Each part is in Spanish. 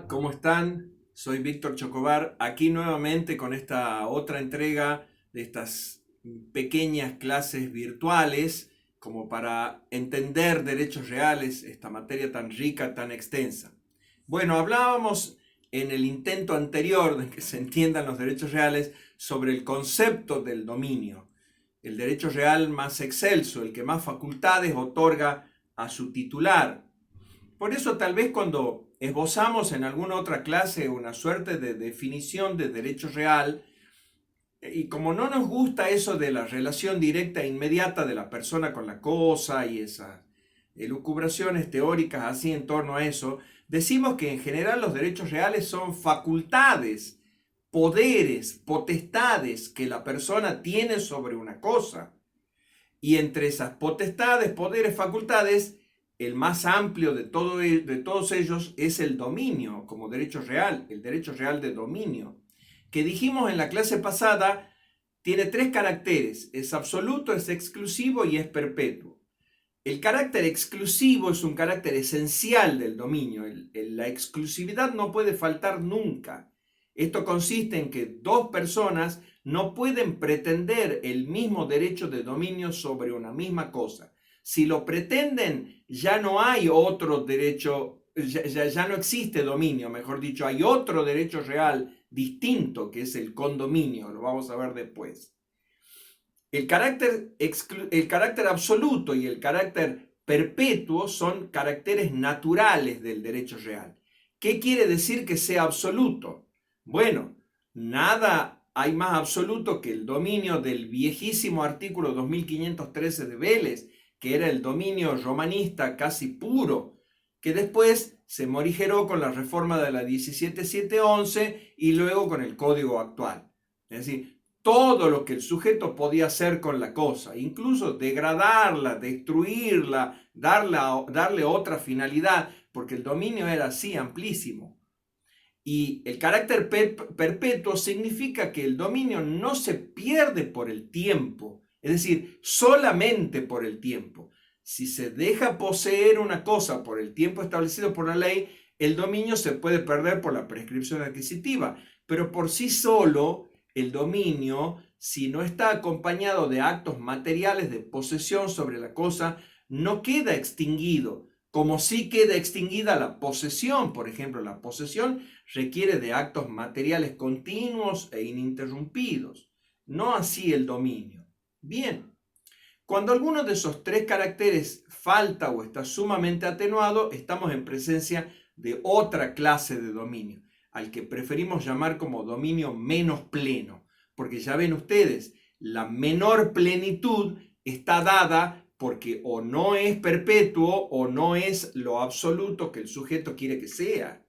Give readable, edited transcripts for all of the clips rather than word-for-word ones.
¿Cómo están? Soy Víctor Chocobar, aquí nuevamente con esta otra entrega de estas pequeñas clases virtuales, como para entender derechos reales, esta materia tan rica, tan extensa. Bueno, hablábamos en el intento anterior de que se entiendan los derechos reales sobre el concepto del dominio, el derecho real más excelso, el que más facultades otorga a su titular. Por eso tal vez cuando esbozamos en alguna otra clase una suerte de definición de derecho real, y como no nos gusta eso de la relación directa e inmediata de la persona con la cosa y esas elucubraciones teóricas así en torno a eso, decimos que en general los derechos reales son facultades, poderes, potestades que la persona tiene sobre una cosa. Y entre esas potestades, poderes, facultades, el más amplio de todos ellos es el dominio como derecho real, el derecho real de dominio, que dijimos en la clase pasada, tiene tres caracteres: es absoluto, es exclusivo y es perpetuo. El carácter exclusivo es un carácter esencial del dominio. La exclusividad no puede faltar nunca. Esto consiste en que dos personas no pueden pretender el mismo derecho de dominio sobre una misma cosa. Si lo pretenden, ya no hay otro derecho, ya no existe dominio, mejor dicho, hay otro derecho real distinto, que es el condominio, lo vamos a ver después. El carácter absoluto y el carácter perpetuo son caracteres naturales del derecho real. ¿Qué quiere decir que sea absoluto? Bueno, nada hay más absoluto que el dominio del viejísimo artículo 2513 de Vélez, que era el dominio romanista casi puro, que después se morigeró con la reforma de la 17711 y luego con el código actual. Es decir, todo lo que el sujeto podía hacer con la cosa, incluso degradarla, destruirla, darle otra finalidad, porque el dominio era así amplísimo. Y el carácter perpetuo significa que el dominio no se pierde por el tiempo, es decir, solamente por el tiempo. Si se deja poseer una cosa por el tiempo establecido por la ley, el dominio se puede perder por la prescripción adquisitiva, pero por sí solo el dominio, si no está acompañado de actos materiales de posesión sobre la cosa, no queda extinguido, como sí queda extinguida la posesión. Por ejemplo, la posesión requiere de actos materiales continuos e ininterrumpidos, no así el dominio. Bien, cuando alguno de esos tres caracteres falta o está sumamente atenuado, estamos en presencia de otra clase de dominio, al que preferimos llamar como dominio menos pleno, porque ya ven ustedes, la menor plenitud está dada porque o no es perpetuo o no es lo absoluto que el sujeto quiere que sea.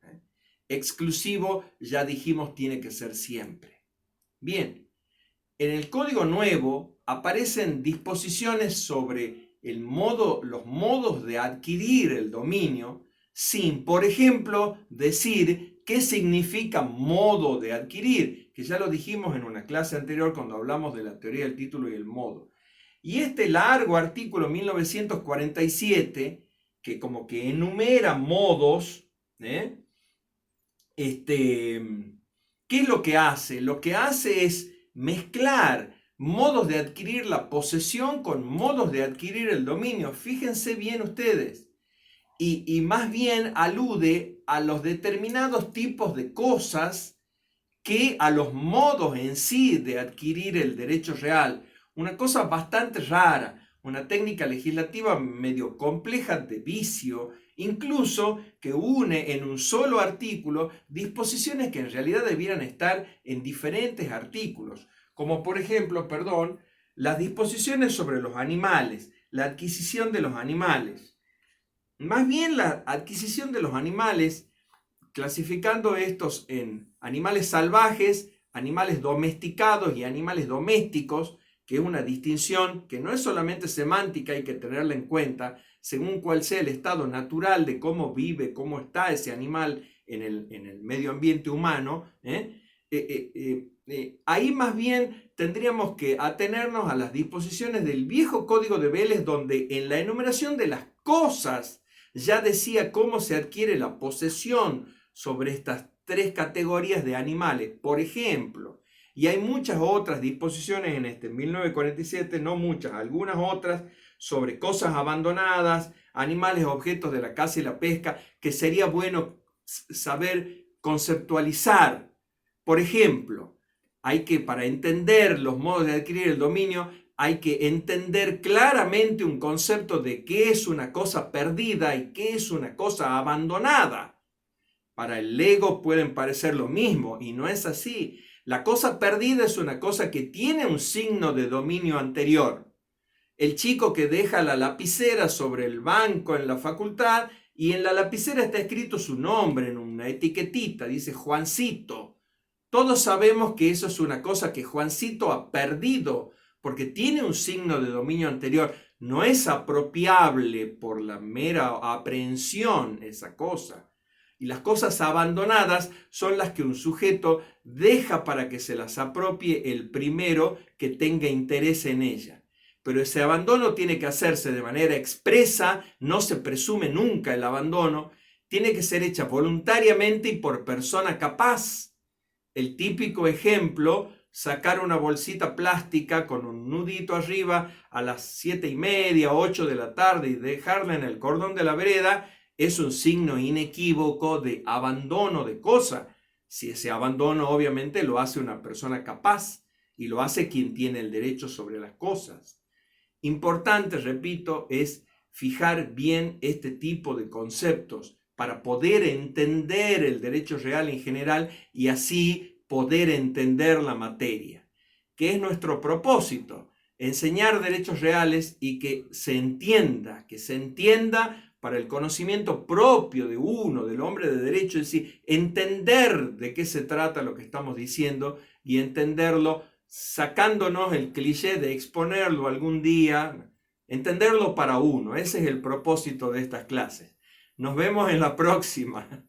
Exclusivo, ya dijimos, tiene que ser siempre. Bien, en el Código Nuevo aparecen disposiciones sobre los modos de adquirir el dominio, sin, por ejemplo, decir qué significa modo de adquirir, que ya lo dijimos en una clase anterior cuando hablamos de la teoría del título y el modo. Y este largo artículo 1947, que como que enumera modos, ¿qué es lo que hace? Lo que hace es mezclar modos de adquirir la posesión con modos de adquirir el dominio. Fíjense bien ustedes. Y más bien alude a los determinados tipos de cosas que a los modos en sí de adquirir el derecho real. Una cosa bastante rara, una técnica legislativa medio compleja de vicio, incluso que une en un solo artículo disposiciones que en realidad debieran estar en diferentes artículos, como por ejemplo, las disposiciones sobre los animales, la adquisición de los animales. Más bien la adquisición de los animales, clasificando estos en animales salvajes, animales domesticados y animales domésticos, que es una distinción que no es solamente semántica, hay que tenerla en cuenta, según cuál sea el estado natural de cómo vive, cómo está ese animal en el medio ambiente humano. Ahí más bien tendríamos que atenernos a las disposiciones del viejo Código de Vélez, donde en la enumeración de las cosas ya decía cómo se adquiere la posesión sobre estas tres categorías de animales, por ejemplo. Y hay muchas otras disposiciones en este 1947, no muchas, algunas otras sobre cosas abandonadas, animales, objetos de la caza y la pesca, que sería bueno saber conceptualizar. Por ejemplo, hay que, para entender los modos de adquirir el dominio, hay que entender claramente un concepto de qué es una cosa perdida y qué es una cosa abandonada. Para el Lego pueden parecer lo mismo y no es así. La cosa perdida es una cosa que tiene un signo de dominio anterior. El chico que deja la lapicera sobre el banco en la facultad y en la lapicera está escrito su nombre en una etiquetita, dice Juancito. Todos sabemos que eso es una cosa que Juancito ha perdido porque tiene un signo de dominio anterior. No es apropiable por la mera aprehensión esa cosa. Y las cosas abandonadas son las que un sujeto deja para que se las apropie el primero que tenga interés en ella. Pero ese abandono tiene que hacerse de manera expresa, no se presume nunca el abandono, tiene que ser hecha voluntariamente y por persona capaz. El típico ejemplo, sacar una bolsita plástica con un nudito arriba a las 7:30, 8 de la tarde y dejarla en el cordón de la vereda, es un signo inequívoco de abandono de cosa. Si ese abandono obviamente lo hace una persona capaz y lo hace quien tiene el derecho sobre las cosas. Importante, repito, es fijar bien este tipo de conceptos para poder entender el derecho real en general y así poder entender la materia. ¿Qué es nuestro propósito? Enseñar derechos reales y que se entienda para el conocimiento propio de uno, del hombre de derecho, es decir, entender de qué se trata lo que estamos diciendo y entenderlo sacándonos el cliché de exponerlo algún día, entenderlo para uno. Ese es el propósito de estas clases. Nos vemos en la próxima.